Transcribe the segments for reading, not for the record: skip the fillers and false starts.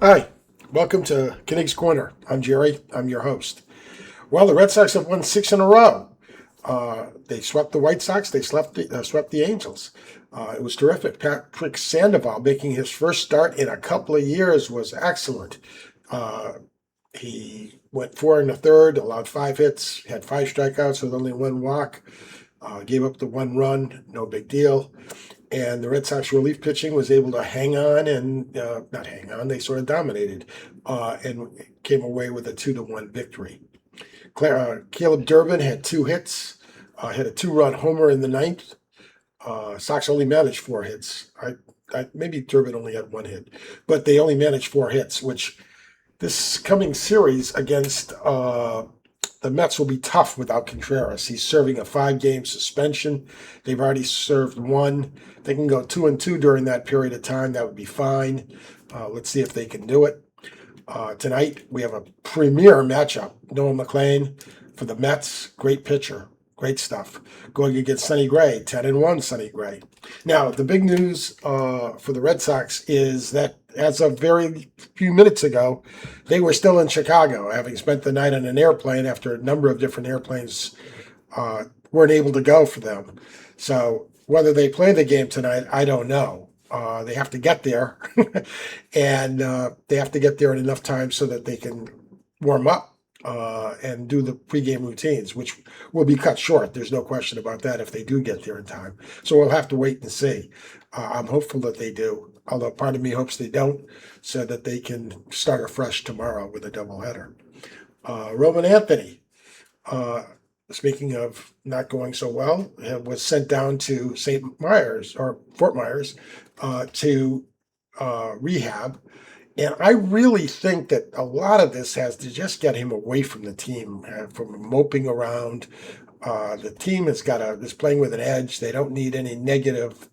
Hi, welcome to Kinnick's Corner. I'm Jerry. I'm your host. Well, the Red Sox have won six in a row. They swept the White Sox. They swept the Angels. It was terrific. Patrick Sandoval making his first start in a couple of years was excellent. Uh, he went four and a third, allowed five hits, had five strikeouts with only one walk, gave up the one run, no big deal. And the Red Sox relief pitching was able to hang on and not hang on, they sort of dominated and came away with a 2-1 victory. Caleb Durbin had two hits, had a two-run homer in the ninth. Sox only managed four hits. Maybe Durbin only had one hit, but they only managed four hits, which this coming series against the Mets will be tough without Contreras. He's serving a 5-game suspension. They've already served one. They can go 2-2 during that period of time. That would be fine. Let's see if they can do it. Tonight, we have a premier matchup. Noah McLean for the Mets, great pitcher, great stuff. Going against Sonny Gray, 10-1 Sonny Gray. Now, the big news for the Red Sox is that as of very few minutes ago, they were still in Chicago, having spent the night on an airplane after a number of different airplanes weren't able to go for them. So whether they play the game tonight, I don't know. They have to get there, and they have to get there in enough time so that they can warm up and do the pregame routines, which will be cut short. There's no question about that if they do get there in time. So we'll have to wait and see. I'm hopeful that they do, although part of me hopes they don't, so that they can start afresh tomorrow with a doubleheader. Roman Anthony, speaking of not going so well, was sent down to St. Myers or Fort Myers to rehab. And I really think that a lot of this has to just get him away from the team, from moping around. The team is playing with an edge. They don't need any negative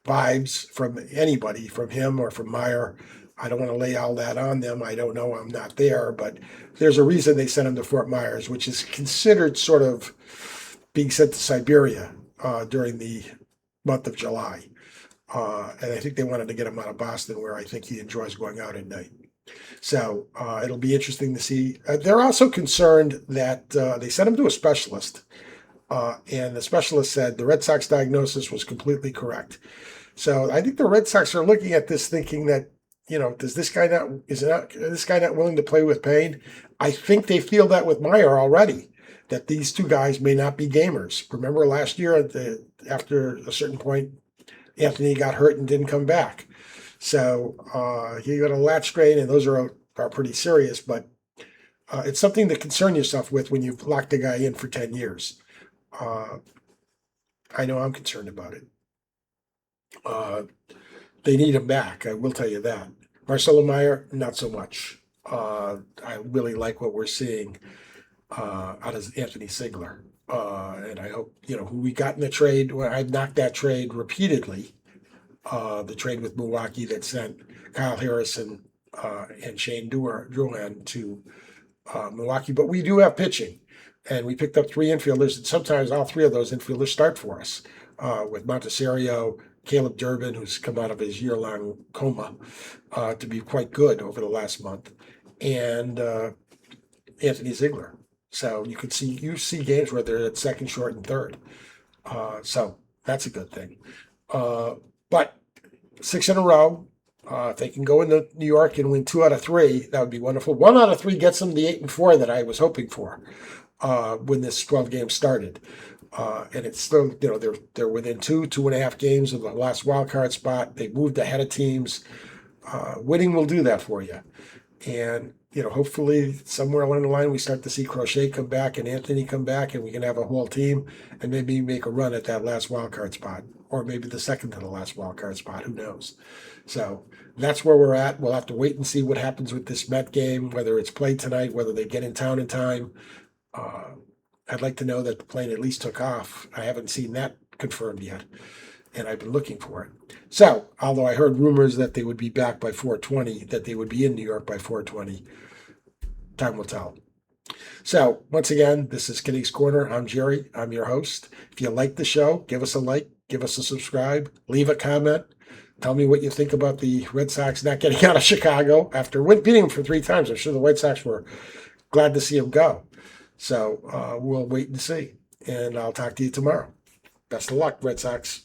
vibes from anybody, from him or from Meyer. I don't want to lay all that on them. I don't know. I'm not there, but there's a reason they sent him to Fort Myers, which is considered sort of being sent to Siberia during the month of July. And I think they wanted to get him out of Boston, where I think he enjoys going out at night. So it'll be interesting to see. They're also concerned that they sent him to a specialist, and the specialist said the Red Sox diagnosis was completely correct. So I think the Red Sox are looking at this thinking that, is this guy not willing to play with pain? I think they feel that with Meyer already, that these two guys may not be gamers. Remember last year, after a certain point, Anthony got hurt and didn't come back. So he got a lat strain, and those are pretty serious, but it's something to concern yourself with when you've locked a guy in for 10 years. I know I'm concerned about it. They need him back, I will tell you that. Marcelo Meyer, not so much. I really like what we're seeing out of Anthony Sigler. And I hope, who we got in the trade, well, I knocked that trade repeatedly. The trade with Milwaukee that sent Kyle Harrison and Shane Drouin to Milwaukee. But we do have pitching, and we picked up three infielders, and sometimes all three of those infielders start for us with Montecchio, Caleb Durbin, who's come out of his year-long coma to be quite good over the last month, and Anthony Ziegler. So you see games where they're at second, short, and third. So that's a good thing. But six in a row. If they can go into New York and win 2 out of 3, that would be wonderful. 1 out of 3 gets them the 8-4 that I was hoping for when this 12 game started. And it's still, they're within 2.5 games of the last wild card spot. They moved ahead of teams. Winning will do that for you. And, hopefully somewhere along the line we start to see Crochet come back and Anthony come back, and we can have a whole team and maybe make a run at that last wild card spot, or maybe the second to the last wild card spot. Who knows? So that's where we're at. We'll have to wait and see what happens with this Met game, whether it's played tonight, whether they get in town in time. I'd like to know that the plane at least took off. I haven't seen that confirmed yet, and I've been looking for it. So, although I heard rumors that they would be back by 4:20, that they would be in New York by 4:20, time will tell. So, once again, this is Kinnick's Corner. I'm Jerry. I'm your host. If you like the show, give us a like, give us a subscribe, leave a comment, Tell me what you think about the Red Sox not getting out of Chicago after beating them for 3 times. I'm sure the White Sox were glad to see him go. So we'll wait and see. And I'll talk to you tomorrow. Best of luck, Red Sox.